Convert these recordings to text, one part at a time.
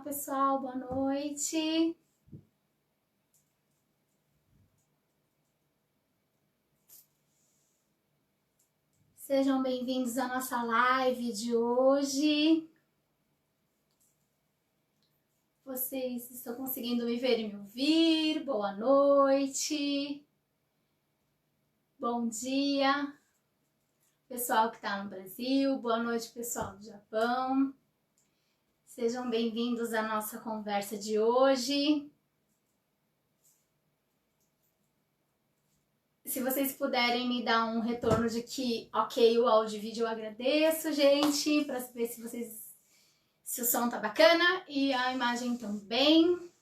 pessoal, boa noite. Sejam bem-vindos à nossa live de hoje. Vocês estão conseguindo me ver e me ouvir? Boa noite. Bom dia, pessoal que está no Brasil. Boa noite, pessoal do Japão. Sejam bem-vindos à nossa conversa de hoje. Se vocês puderem me dar um retorno de que ok o áudio e vídeo, eu agradeço, gente, para saber se o som tá bacana e a imagem também.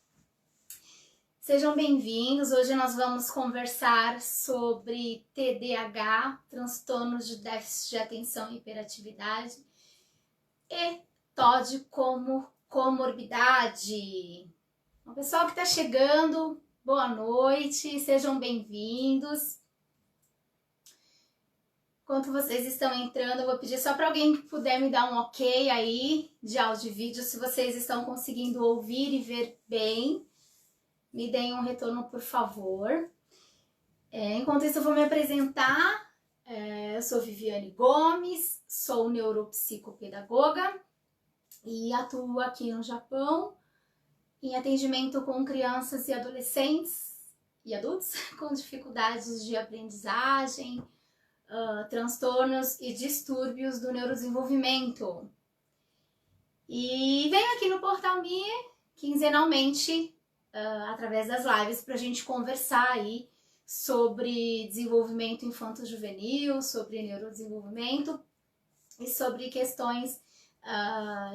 Sejam bem-vindos. Hoje nós vamos conversar sobre TDAH, transtornos de déficit de atenção e hiperatividade, e TOD como comorbidade. O pessoal que está chegando, boa noite, sejam bem-vindos. Enquanto vocês estão entrando, eu vou pedir só para alguém que puder me dar um ok aí de áudio e vídeo, se vocês estão conseguindo ouvir e ver bem. Me deem um retorno, por favor. Enquanto isso, eu vou me apresentar. Eu sou Viviane Gomes, sou neuropsicopedagoga e atuo aqui no Japão em atendimento com crianças e adolescentes e adultos com dificuldades de aprendizagem, transtornos e distúrbios do neurodesenvolvimento. E venho aqui no Portal Me quinzenalmente, através das lives, para a gente conversar aí sobre desenvolvimento infanto-juvenil, sobre neurodesenvolvimento e sobre questões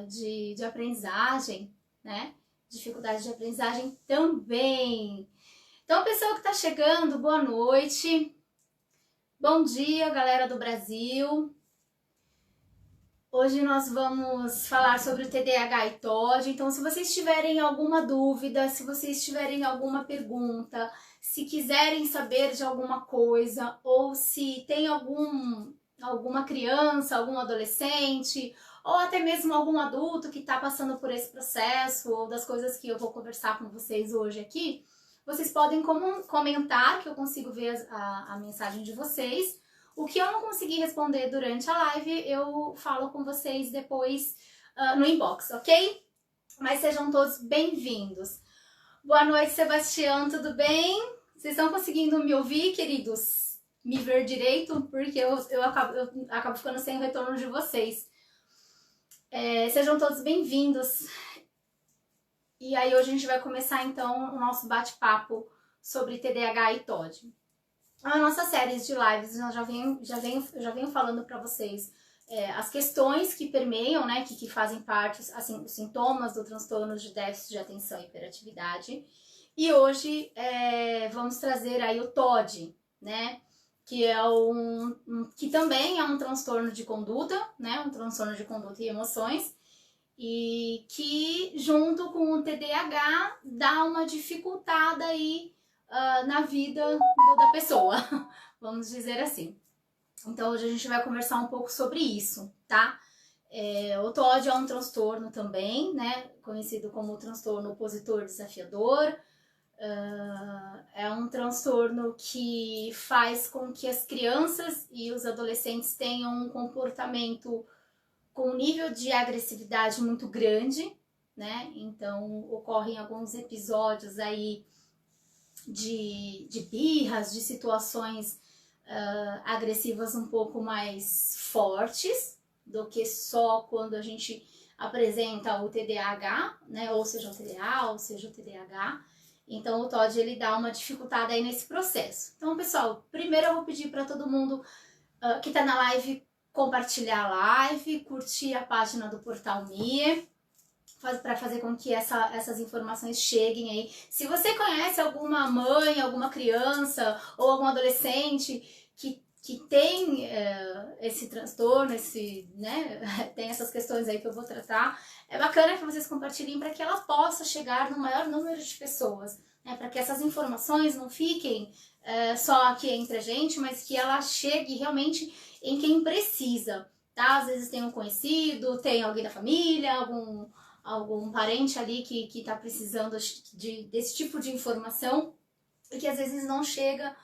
de aprendizagem, né? Dificuldade de aprendizagem também. Então, pessoal que está chegando, boa noite. Bom dia, galera do Brasil. Hoje nós vamos falar sobre o TDAH e TOD. Então, se vocês tiverem alguma dúvida, se vocês tiverem alguma pergunta, se quiserem saber de alguma coisa, ou se tem alguma criança, algum adolescente, ou até mesmo algum adulto que está passando por esse processo, ou das coisas que eu vou conversar com vocês hoje aqui, vocês podem comentar, que eu consigo ver a mensagem de vocês. O que eu não consegui responder durante a live, eu falo com vocês depois no inbox, ok? Mas sejam todos bem-vindos. Boa noite, Sebastião, tudo bem? Vocês estão conseguindo me ouvir, queridos? Me ver direito? Porque eu acabo ficando sem o retorno de vocês. Sejam todos bem-vindos. E aí hoje a gente vai começar então o nosso bate-papo sobre TDAH e TOD. A nossa série de lives, eu já venho falando para vocês as questões que permeiam, né, que fazem parte, assim, os sintomas do transtorno de déficit de atenção e hiperatividade. E hoje vamos trazer aí o TOD, né, que é que também é um transtorno de conduta, né, um transtorno de conduta e emoções, e que junto com o TDAH dá uma dificultada aí na vida da pessoa, vamos dizer assim. Então hoje a gente vai conversar um pouco sobre isso, tá? O TOD é um transtorno também, né? Conhecido como o transtorno opositor desafiador. É um transtorno que faz com que as crianças e os adolescentes tenham um comportamento com um nível de agressividade muito grande, né? Então ocorrem alguns episódios aí de birras, de situações agressivas um pouco mais fortes do que só quando a gente apresenta o TDAH, né? Ou seja o TDA, ou seja o TDAH. Então o TOD ele dá uma dificuldade aí nesse processo. Então, pessoal, primeiro eu vou pedir para todo mundo que está na live compartilhar a live, curtir a página do Portal Me, para fazer com que essas informações cheguem aí. Se você conhece alguma mãe, alguma criança ou algum adolescente que tem esse transtorno, né, tem essas questões aí que eu vou tratar, é bacana que vocês compartilhem para que ela possa chegar no maior número de pessoas, né, para que essas informações não fiquem só aqui entre a gente, mas que ela chegue realmente em quem precisa, tá? Às vezes tem um conhecido, tem alguém da família, algum parente ali que tá precisando desse tipo de informação e que às vezes não chega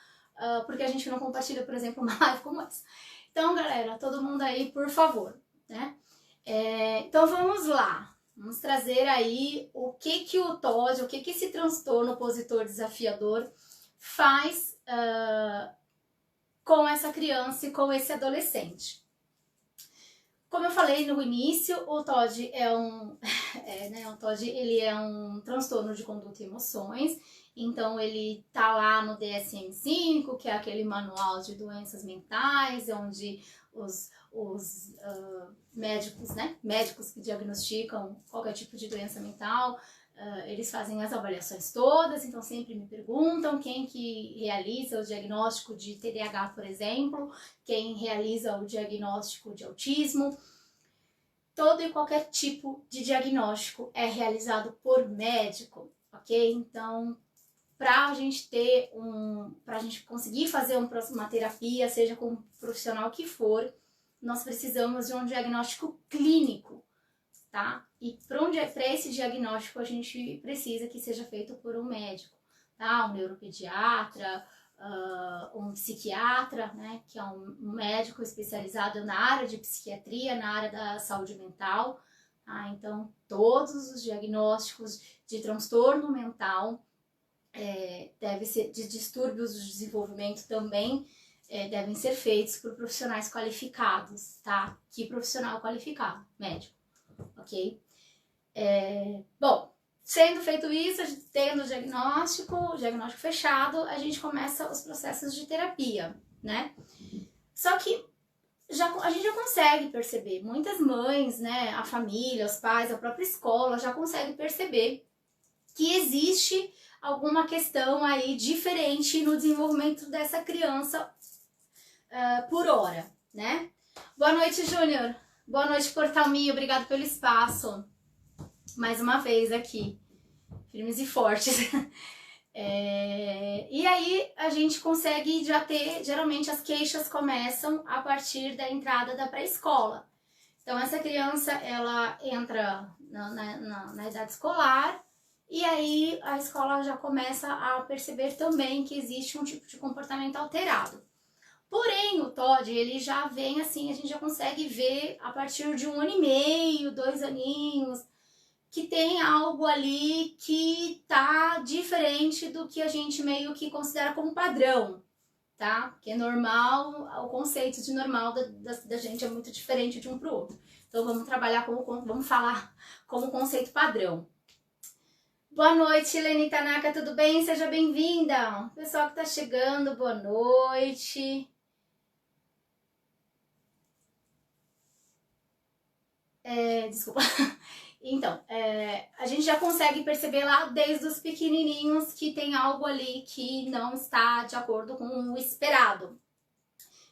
porque a gente não compartilha, por exemplo, uma live como essa. Então, galera, todo mundo aí, por favor, né? Então, vamos lá. Vamos trazer aí o que o TOD, o que esse transtorno opositor desafiador faz com essa criança e com esse adolescente. Como eu falei no início, o TOD o TOD, ele é um transtorno de conduta e emoções. Então, ele tá lá no DSM-5, que é aquele manual de doenças mentais, onde os médicos, né? Médicos que diagnosticam qualquer tipo de doença mental, eles fazem as avaliações todas. Então, sempre me perguntam quem que realiza o diagnóstico de TDAH, por exemplo, quem realiza o diagnóstico de autismo. Todo e qualquer tipo de diagnóstico é realizado por médico, ok? Então, para a gente conseguir fazer uma terapia, seja com o profissional que for, nós precisamos de um diagnóstico clínico, tá? E para esse diagnóstico a gente precisa que seja feito por um médico, tá? Um neuropediatra, um psiquiatra, né? Que é um médico especializado na área de psiquiatria, na área da saúde mental, tá? Então, todos os diagnósticos de transtorno mental deve ser de distúrbios do desenvolvimento também devem ser feitos por profissionais qualificados, tá? Que profissional qualificado? Médico, ok? Bom, sendo feito isso, tendo o diagnóstico fechado, a gente começa os processos de terapia, né? Só que a gente já consegue perceber, muitas mães, né, a família, os pais, a própria escola já consegue perceber que existe alguma questão aí diferente no desenvolvimento dessa criança por hora, né? Boa noite, Júnior. Boa noite, Portal Minho. Obrigado pelo espaço. Mais uma vez aqui. Firmes e fortes. E aí a gente consegue já ter, geralmente as queixas começam a partir da entrada da pré-escola. Então essa criança, ela entra na idade escolar, e aí a escola já começa a perceber também que existe um tipo de comportamento alterado. Porém, o TOD, ele já vem assim, a gente já consegue ver a partir de 1 ano e meio, 2 aninhos, que tem algo ali que tá diferente do que a gente meio que considera como padrão, tá? Porque normal, o conceito de normal da gente é muito diferente de um pro outro. Então vamos falar como conceito padrão. Boa noite, Leni Tanaka, tudo bem? Seja bem-vinda. Pessoal que tá chegando, boa noite. Desculpa. Então, a gente já consegue perceber lá desde os pequenininhos que tem algo ali que não está de acordo com o esperado.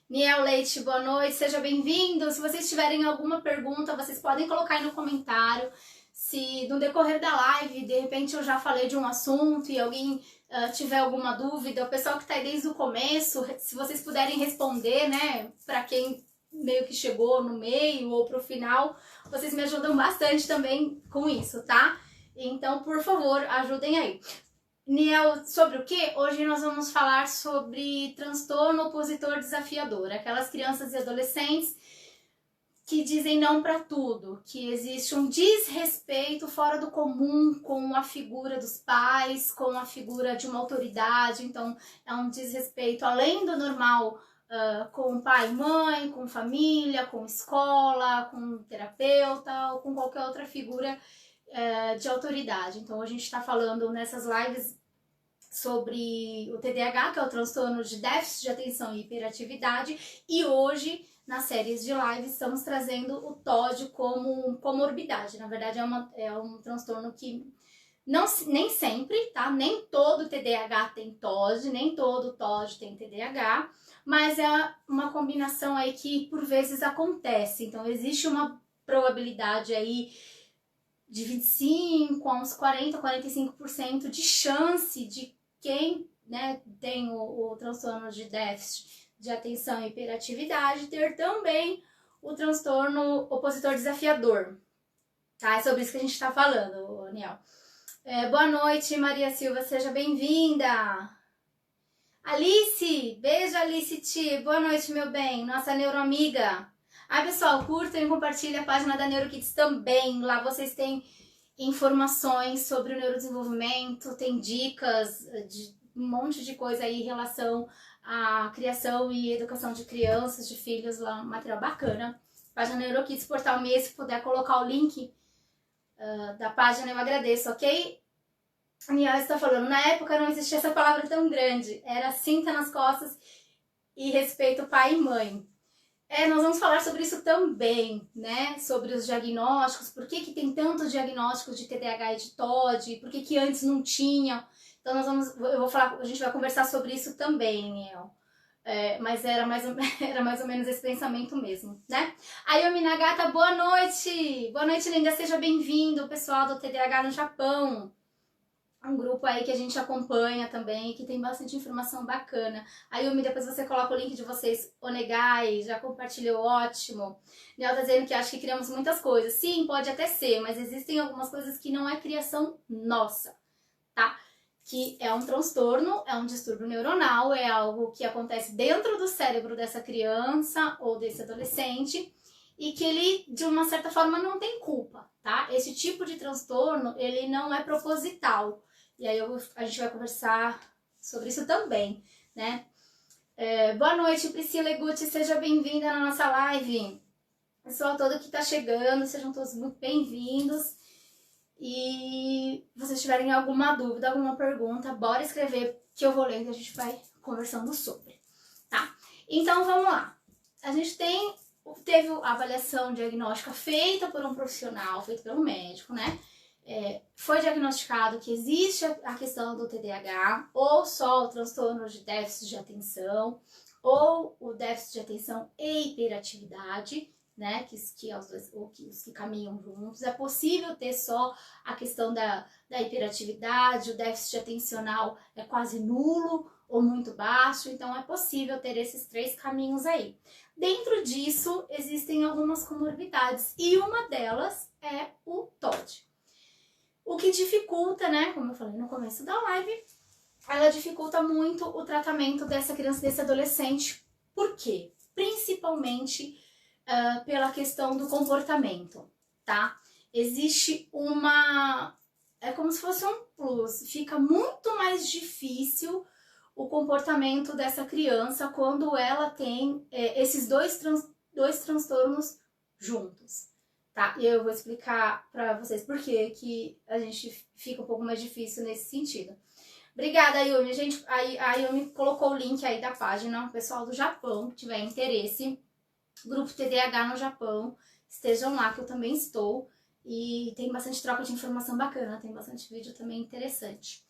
Niel Leite, boa noite, seja bem-vindo. Se vocês tiverem alguma pergunta, vocês podem colocar aí no comentário. Se no decorrer da live, de repente eu já falei de um assunto e alguém tiver alguma dúvida, o pessoal que está aí desde o começo, se vocês puderem responder, né, para quem meio que chegou no meio ou pro final, vocês me ajudam bastante também com isso, tá? Então, por favor, ajudem aí. Niel, sobre o que? Hoje nós vamos falar sobre transtorno opositor desafiador, aquelas crianças e adolescentes que dizem não para tudo, que existe um desrespeito fora do comum com a figura dos pais, com a figura de uma autoridade. Então é um desrespeito além do normal com pai e mãe, com família, com escola, com terapeuta ou com qualquer outra figura de autoridade. Então a gente está falando nessas lives sobre o TDAH, que é o transtorno de déficit de atenção e hiperatividade, e hoje nas séries de live estamos trazendo o TOD como comorbidade. Na verdade é um transtorno que nem sempre, tá? Nem todo TDAH tem TOD, nem todo TOD tem TDAH, mas é uma combinação aí que por vezes acontece. Então existe uma probabilidade aí de 25 a uns 40, 45% de chance de quem, né, tem o transtorno de déficit de atenção e hiperatividade ter também o transtorno opositor desafiador. tá? É sobre isso que a gente tá falando, Aniel. Boa noite, Maria Silva, seja bem-vinda. Alice, beijo Alice Ti, boa noite meu bem, nossa neuroamiga. Pessoal, curtam e compartilhem a página da NeuroKids também, lá vocês têm informações sobre o neurodesenvolvimento, tem dicas de um monte de coisa aí em relação à criação e educação de crianças, de filhos, lá um material bacana. Página NeuroKids, portal MEI, se puder colocar o link da página eu agradeço, ok? A Niel está falando, na época não existia essa palavra tão grande, era cinta nas costas e respeito pai e mãe. Nós vamos falar sobre isso também, né? Sobre os diagnósticos, por que tem tantos diagnósticos de TDAH e de TOD, por que antes não tinham. Então a gente vai conversar sobre isso também, Niel. Mas era mais ou menos esse pensamento mesmo, né? Ayumi Nagata, boa noite! Boa noite, linda, seja bem-vindo, pessoal do TDAH no Japão. Um grupo aí que a gente acompanha também, que tem bastante informação bacana. Ayumi, depois você coloca o link de vocês, Onegai, já compartilhou, ótimo. Nel tá dizendo que acha que criamos muitas coisas. Sim, pode até ser, mas existem algumas coisas que não é criação nossa, tá? Que é um transtorno, é um distúrbio neuronal, é algo que acontece dentro do cérebro dessa criança ou desse adolescente e que ele, de uma certa forma, não tem culpa, tá? Esse tipo de transtorno, ele não é proposital. E aí a gente vai conversar sobre isso também, né? Boa noite, Priscila Eguchi, seja bem-vinda na nossa live. Pessoal todo que tá chegando, sejam todos muito bem-vindos. E se vocês tiverem alguma dúvida, alguma pergunta, bora escrever que eu vou lendo e a gente vai conversando sobre, tá? Então vamos lá. A gente teve a avaliação diagnóstica feita por um profissional, feita pelo médico, né? Foi diagnosticado que existe a questão do TDAH, ou só o transtorno de déficit de atenção, ou o déficit de atenção e hiperatividade, né, que os que caminham juntos. É possível ter só a questão da hiperatividade, o déficit atencional é quase nulo ou muito baixo, então é possível ter esses 3 caminhos aí. Dentro disso, existem algumas comorbidades, e uma delas é o TOD. O que dificulta, né, como eu falei no começo da live, ela dificulta muito o tratamento dessa criança, desse adolescente. Por quê? Principalmente pela questão do comportamento, tá? Existe é como se fosse um plus, fica muito mais difícil o comportamento dessa criança quando ela tem esses dois transtornos juntos, tá? E eu vou explicar pra vocês por que a gente fica um pouco mais difícil nesse sentido. Obrigada, Yumi. Gente, a Yumi colocou o link aí da página, o pessoal do Japão, que tiver interesse, grupo TDAH no Japão, estejam lá, que eu também estou, e tem bastante troca de informação bacana, tem bastante vídeo também interessante.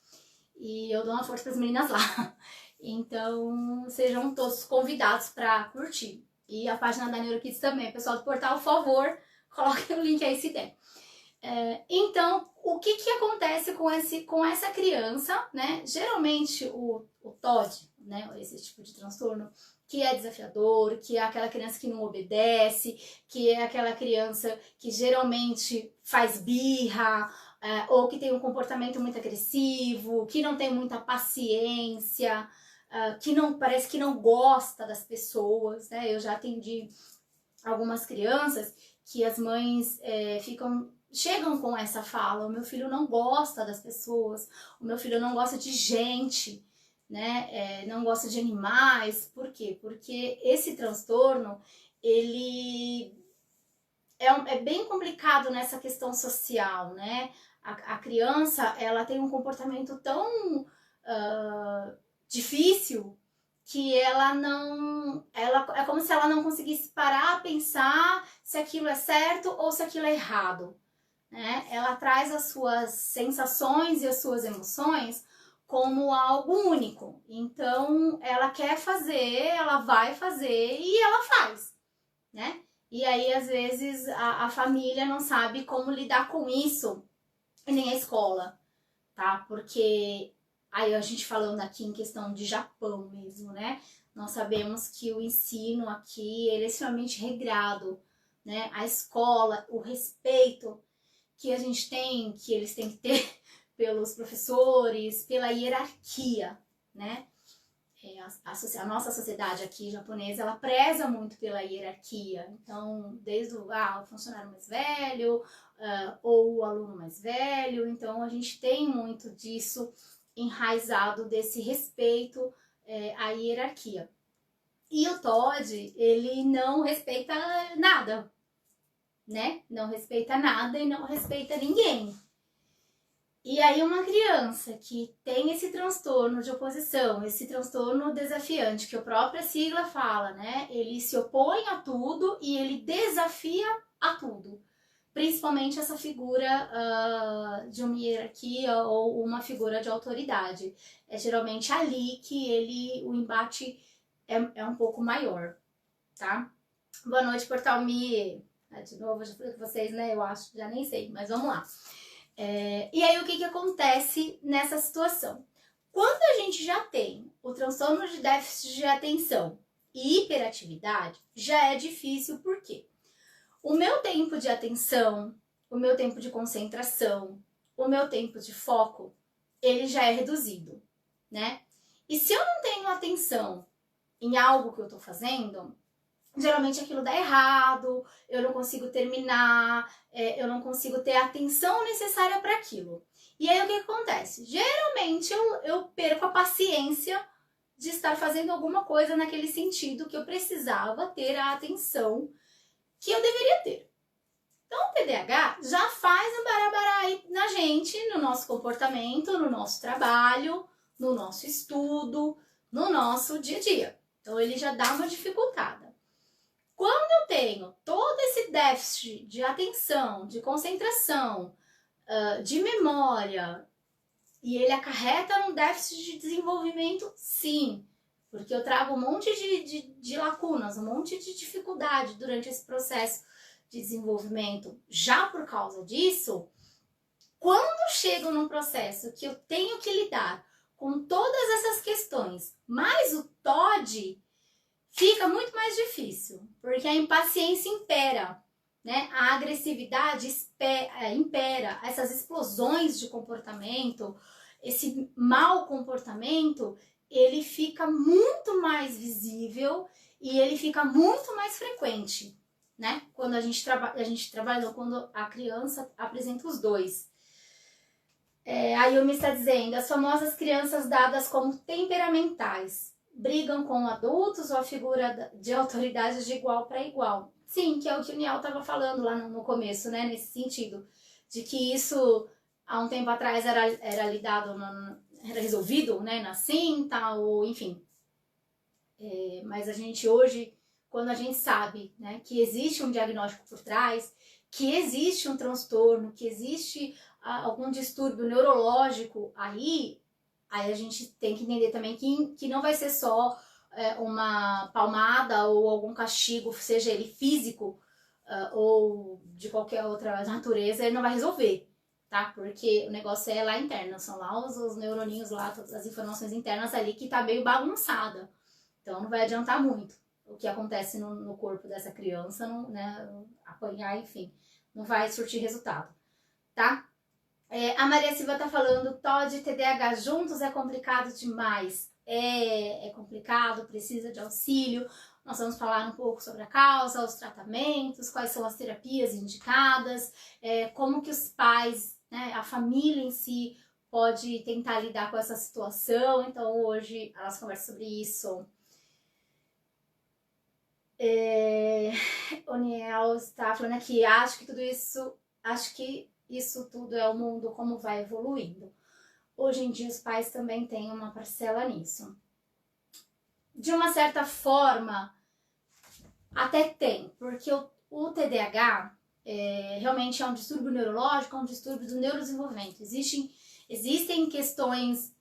E eu dou uma força para as meninas lá. Então, sejam todos convidados para curtir. E a página da NeuroKids também. Pessoal do portal, por favor, coloquem o link aí se der. Então, o que acontece com essa criança, né? Geralmente o TOD, né? Esse tipo de transtorno, que é desafiador, que é aquela criança que não obedece, que é aquela criança que geralmente faz birra, ou que tem um comportamento muito agressivo, que não tem muita paciência, que parece que não gosta das pessoas, né? Eu já atendi algumas crianças que as mães chegam com essa fala: o meu filho não gosta das pessoas, o meu filho não gosta de gente, né? Não gosta de animais. Por quê? Porque esse transtorno, ele é bem complicado nessa questão social, né? A criança, ela tem um comportamento tão difícil que é como se ela não conseguisse parar a pensar se aquilo é certo ou se aquilo é errado, né? Ela traz as suas sensações e as suas emoções como algo único. Então, ela quer fazer, ela vai fazer e ela faz, né? E aí, às vezes, a família não sabe como lidar com isso, e nem a escola, tá? Porque aí a gente falando aqui em questão de Japão mesmo, né? Nós sabemos que o ensino aqui, ele é extremamente regrado, né? A escola, o respeito que a gente tem, que eles têm que ter pelos professores, pela hierarquia, né? A nossa sociedade aqui japonesa, ela preza muito pela hierarquia. Então, desde o funcionário mais velho, ou o aluno mais velho, então a gente tem muito disso enraizado, desse respeito à hierarquia. E o Todd, ele não respeita nada, né? Não respeita nada e não respeita ninguém. E aí uma criança que tem esse transtorno de oposição, esse transtorno desafiante, que a própria sigla fala, né? Ele se opõe a tudo e ele desafia a tudo. Principalmente essa figura de uma hierarquia ou uma figura de autoridade. É geralmente ali que o embate é um pouco maior, tá? Boa noite, Portal Me. De novo, eu já falei com vocês, né? Eu acho, já nem sei, mas vamos lá. E aí, o que acontece nessa situação? Quando a gente já tem o transtorno de déficit de atenção e hiperatividade, já é difícil, por quê? O meu tempo de atenção, o meu tempo de concentração, o meu tempo de foco, ele já é reduzido, né? E se eu não tenho atenção em algo que eu tô fazendo, geralmente aquilo dá errado, eu não consigo terminar, eu não consigo ter a atenção necessária para aquilo. E aí o que acontece? Geralmente eu perco a paciência de estar fazendo alguma coisa naquele sentido que eu precisava ter a atenção que eu deveria ter. Então o TDAH já faz um barabará aí na gente, no nosso comportamento, no nosso trabalho, no nosso estudo, no nosso dia a dia. Então ele já dá uma dificultada. Quando eu tenho todo esse déficit de atenção, de concentração, de memória, e ele acarreta num déficit de desenvolvimento, sim, porque eu trago um monte de lacunas, um monte de dificuldade durante esse processo de desenvolvimento. Já por causa disso, quando chego num processo que eu tenho que lidar com todas essas questões, mas o TOD, fica muito mais difícil, porque a impaciência impera, né? A agressividade impera, essas explosões de comportamento, esse mau comportamento, ele fica muito mais visível e ele fica muito mais frequente, né? Quando a gente trabalha, quando a criança apresenta os dois. A Yumi está dizendo, as famosas crianças dadas como temperamentais brigam com adultos ou a figura de autoridade de igual para igual. Sim, que é o que o Niel estava falando lá no começo, né? Nesse sentido, de que isso há um tempo atrás era lidado, era resolvido, né? Na cinta, ou enfim. Mas a gente hoje, quando a gente sabe, né, que existe um diagnóstico por trás, que existe um transtorno, que existe algum distúrbio neurológico aí a gente tem que entender também que não vai ser só uma palmada ou algum castigo, seja ele físico ou de qualquer outra natureza, ele não vai resolver, tá? Porque o negócio é lá interno, são lá os neuroninhos lá, todas as informações internas ali que tá meio bagunçada. Então não vai adiantar muito o que acontece no corpo dessa criança, não, né? Apanhar, enfim, não vai surtir resultado, tá? A Maria Silva tá falando, TOD e TDAH juntos é complicado demais. É complicado, precisa de auxílio. Nós vamos falar um pouco sobre a causa, os tratamentos, quais são as terapias indicadas, como que os pais, né, a família em si, pode tentar lidar com essa situação. Então hoje elas conversam sobre isso. O Niel está falando aqui, acho que isso tudo é o mundo como vai evoluindo. Hoje em dia os pais também têm uma parcela nisso. De uma certa forma, até tem, porque o TDAH realmente é um distúrbio neurológico, é um distúrbio do neurodesenvolvimento. Existem questões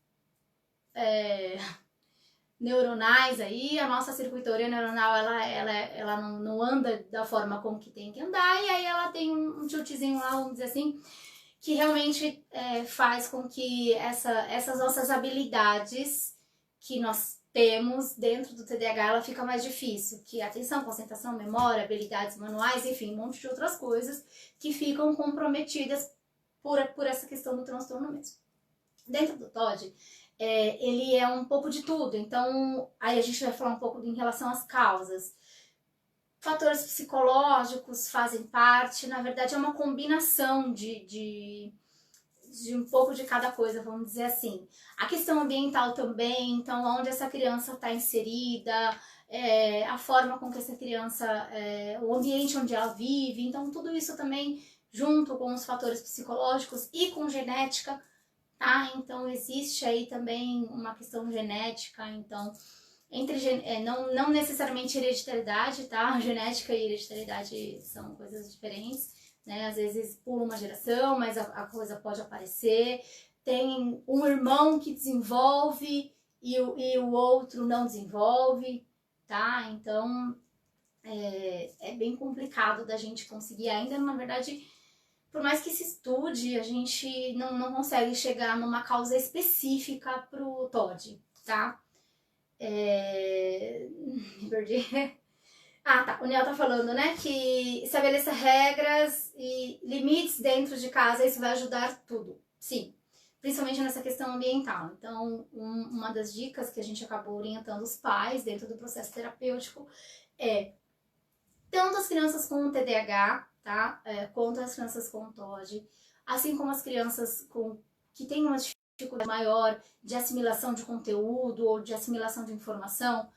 neuronais aí, a nossa circuitoria neuronal ela não anda da forma como que tem que andar, e aí ela tem um tiltzinho lá, vamos dizer assim, que realmente faz com que essas nossas habilidades que nós temos dentro do TDAH, ela fica mais difícil, que atenção, concentração, memória, habilidades manuais, enfim, um monte de outras coisas que ficam comprometidas por essa questão do transtorno mesmo. Dentro do TOD, ele é um pouco de tudo, então aí a gente vai falar um pouco em relação às causas. Fatores psicológicos fazem parte, na verdade é uma combinação de um pouco de cada coisa, vamos dizer assim. A questão ambiental também, então onde essa criança está inserida, a forma com que essa criança, o ambiente onde ela vive, então tudo isso também junto com os fatores psicológicos e com genética, tá? Então existe aí também uma questão genética, então não necessariamente hereditariedade, tá? Genética e hereditariedade são coisas diferentes, né? Às vezes pula uma geração, mas a coisa pode aparecer. Tem um irmão que desenvolve e o outro não desenvolve, tá? Então é bem complicado da gente conseguir ainda, na verdade, por mais que se estude, a gente não consegue chegar numa causa específica pro TOD, tá? Me perdi. Ah, tá. O Neo tá falando, né, que estabeleça regras e limites dentro de casa, isso vai ajudar tudo. Sim, principalmente nessa questão ambiental. Então, uma das dicas que a gente acabou orientando os pais dentro do processo terapêutico é tanto as crianças com TDAH, tá, quanto as crianças com TOD, assim como as crianças que têm uma dificuldade maior de assimilação de conteúdo ou de assimilação de informação,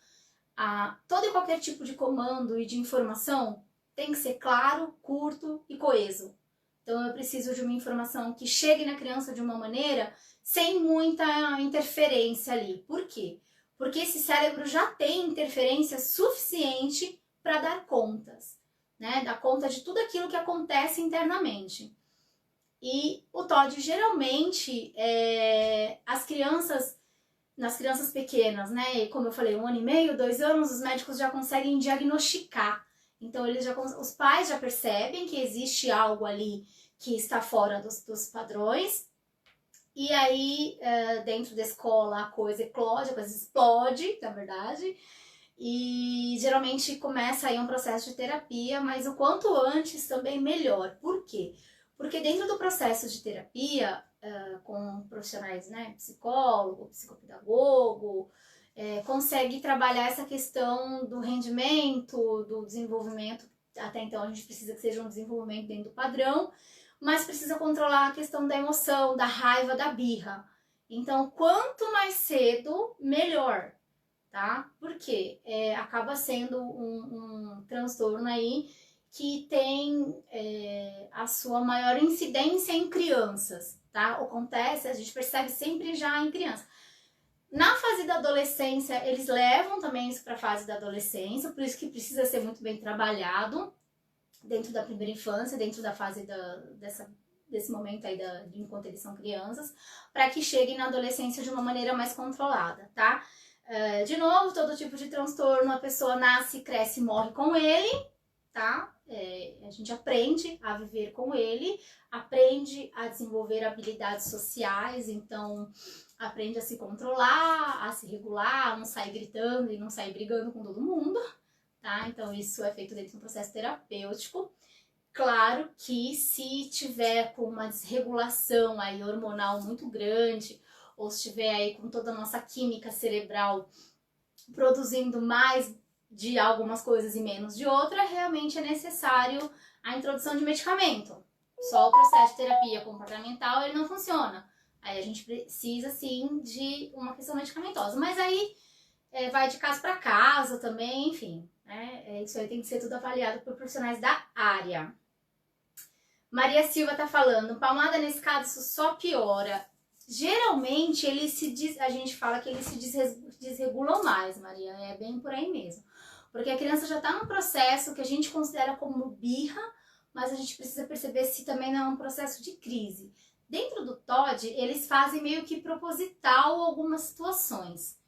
todo e qualquer tipo de comando e de informação tem que ser claro, curto e coeso. Então eu preciso de uma informação que chegue na criança de uma maneira sem muita interferência ali. Por quê? Porque esse cérebro já tem interferência suficiente para dar contas, né? Dar conta de tudo aquilo que acontece internamente. E o TOD geralmente, nas crianças pequenas, né? E como eu falei, 1 ano e meio, 2 anos, os médicos já conseguem diagnosticar. Então os pais já percebem que existe algo ali que está fora dos padrões. E aí, dentro da escola, a coisa eclode, a coisa explode, na verdade. E geralmente começa aí um processo de terapia, mas o quanto antes também melhor. Por quê? Porque dentro do processo de terapia, com profissionais, né, psicólogo, psicopedagogo, consegue trabalhar essa questão do rendimento, do desenvolvimento. Até então a gente precisa que seja um desenvolvimento dentro do padrão, mas precisa controlar a questão da emoção, da raiva, da birra. Então, quanto mais cedo, melhor, tá? Porque acaba sendo um transtorno aí que tem a sua maior incidência em crianças, tá? Acontece, a gente percebe sempre já em criança. Na fase da adolescência, eles levam também isso para a fase da adolescência, por isso que precisa ser muito bem trabalhado dentro da primeira infância, dentro da fase desse momento aí de enquanto eles são crianças, para que cheguem na adolescência de uma maneira mais controlada, tá? De novo, todo tipo de transtorno, a pessoa nasce, cresce e morre com ele, tá? A gente aprende a viver com ele, aprende a desenvolver habilidades sociais, então aprende a se controlar, a se regular, a não sair gritando e não sair brigando com todo mundo, tá? Então isso é feito dentro do processo terapêutico. Claro que se tiver com uma desregulação aí hormonal muito grande, ou se estiver aí com toda a nossa química cerebral produzindo mais de algumas coisas e menos de outra, realmente é necessário a introdução de medicamento. Só o processo de terapia comportamental ele não funciona. Aí a gente precisa sim de uma questão medicamentosa, mas aí vai de caso para caso também, enfim, né? Isso aí tem que ser tudo avaliado por profissionais da área. Maria Silva tá falando, palmada nesse caso só piora. Geralmente a gente fala que eles se desregulam mais, Maria, é bem por aí mesmo. Porque a criança já tá num processo que a gente considera como birra, mas a gente precisa perceber se também não é um processo de crise. Dentro do TOD, eles fazem meio que proposital algumas situações,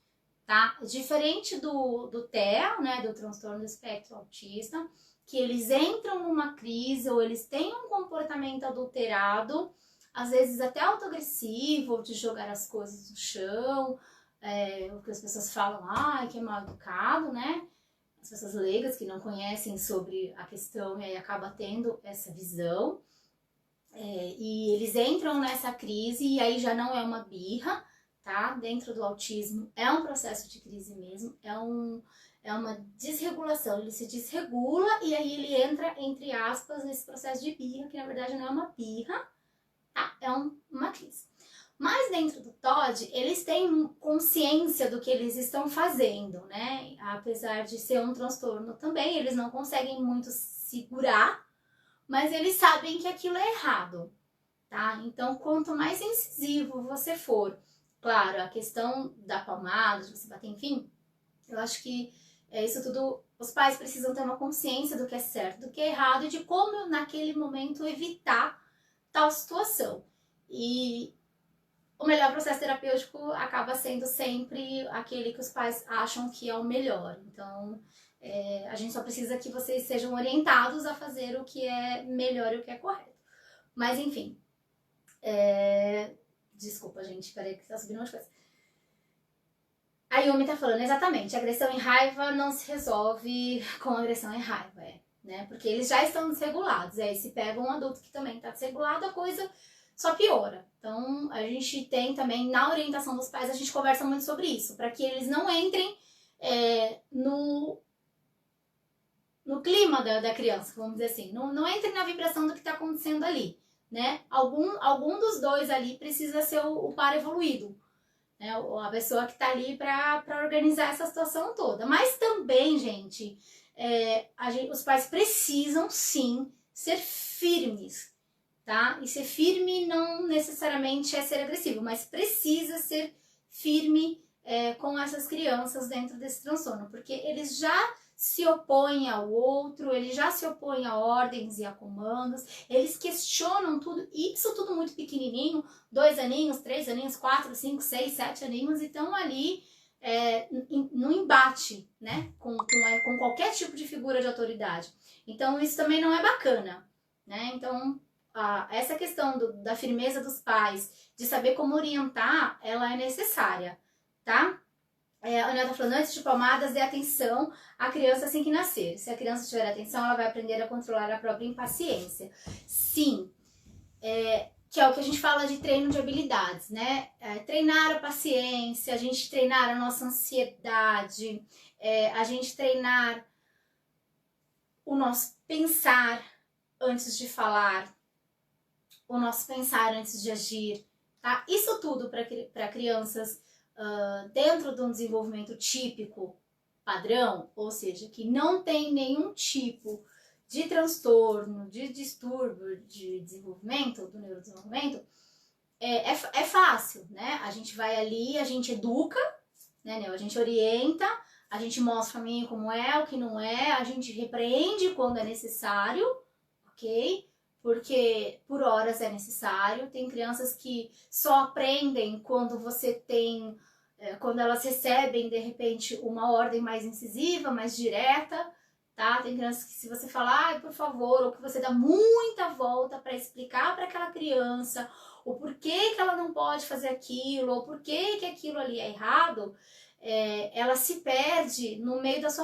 tá? Diferente do TEA, né, do transtorno do espectro autista, que eles entram numa crise ou eles têm um comportamento adulterado, às vezes até autoagressivo, de jogar as coisas no chão, o que as pessoas falam, que é mal educado, né? As pessoas leigas que não conhecem sobre a questão e aí acaba tendo essa visão. E eles entram nessa crise e aí já não é uma birra, tá? Dentro do autismo é um processo de crise mesmo, é uma desregulação, ele se desregula e aí ele entra, entre aspas, nesse processo de birra, que na verdade não é uma birra, tá? É uma crise. Mas dentro do TOD, eles têm consciência do que eles estão fazendo, né? Apesar de ser um transtorno também, eles não conseguem muito segurar, mas eles sabem que aquilo é errado, tá? Então, quanto mais incisivo você for, claro, a questão da palmada, de você bater, enfim, eu acho que isso tudo, os pais precisam ter uma consciência do que é certo, do que é errado e de como naquele momento evitar tal situação. E o melhor processo terapêutico acaba sendo sempre aquele que os pais acham que é o melhor. Então, a gente só precisa que vocês sejam orientados a fazer o que é melhor e o que é correto. Mas, enfim. Desculpa, gente, peraí que tá subindo umas coisas. A Yumi tá falando, exatamente, agressão e raiva não se resolve com agressão e raiva, né? Porque eles já estão desregulados. Aí se pega um adulto que também tá desregulado, a coisa só piora. Então, a gente tem também, na orientação dos pais, a gente conversa muito sobre isso, para que eles não entrem no clima da criança, vamos dizer assim. Não entrem na vibração do que está acontecendo ali, né? Algum dos dois ali precisa ser o par evoluído, né? A pessoa que está ali para organizar essa situação toda. Mas também, gente, os pais precisam sim ser firmes, tá? E ser firme não necessariamente é ser agressivo, mas precisa ser firme com essas crianças dentro desse transtorno, porque eles já se opõem ao outro, eles já se opõem a ordens e a comandos, eles questionam tudo, isso tudo muito pequenininho, 2 aninhos, 3 aninhos, 4, 5, 6, 7 aninhos, e estão ali no embate, né, com qualquer tipo de figura de autoridade. Então isso também não é bacana, né? Então essa questão da firmeza dos pais, de saber como orientar, ela é necessária, tá? A Ana tá falando, antes de palmadas, dê atenção à criança assim que nascer. Se a criança tiver atenção, ela vai aprender a controlar a própria impaciência. Sim, que é o que a gente fala de treino de habilidades, né? Treinar a paciência, a gente treinar a nossa ansiedade, a gente treinar o nosso pensar antes de falar, o nosso pensar antes de agir, tá? Isso tudo para crianças dentro de um desenvolvimento típico, padrão, ou seja, que não tem nenhum tipo de transtorno, de distúrbio de desenvolvimento, do neurodesenvolvimento, é fácil, né? A gente vai ali, a gente educa, né? A gente orienta, a gente mostra o caminho como é, o que não é, a gente repreende quando é necessário, ok? Porque por horas é necessário. Tem crianças que só aprendem quando quando elas recebem de repente uma ordem mais incisiva, mais direta, tá? Tem crianças que se você falar, por favor, ou que você dá muita volta para explicar para aquela criança o porquê que ela não pode fazer aquilo, ou porquê que aquilo ali é errado, ela se perde no meio da sua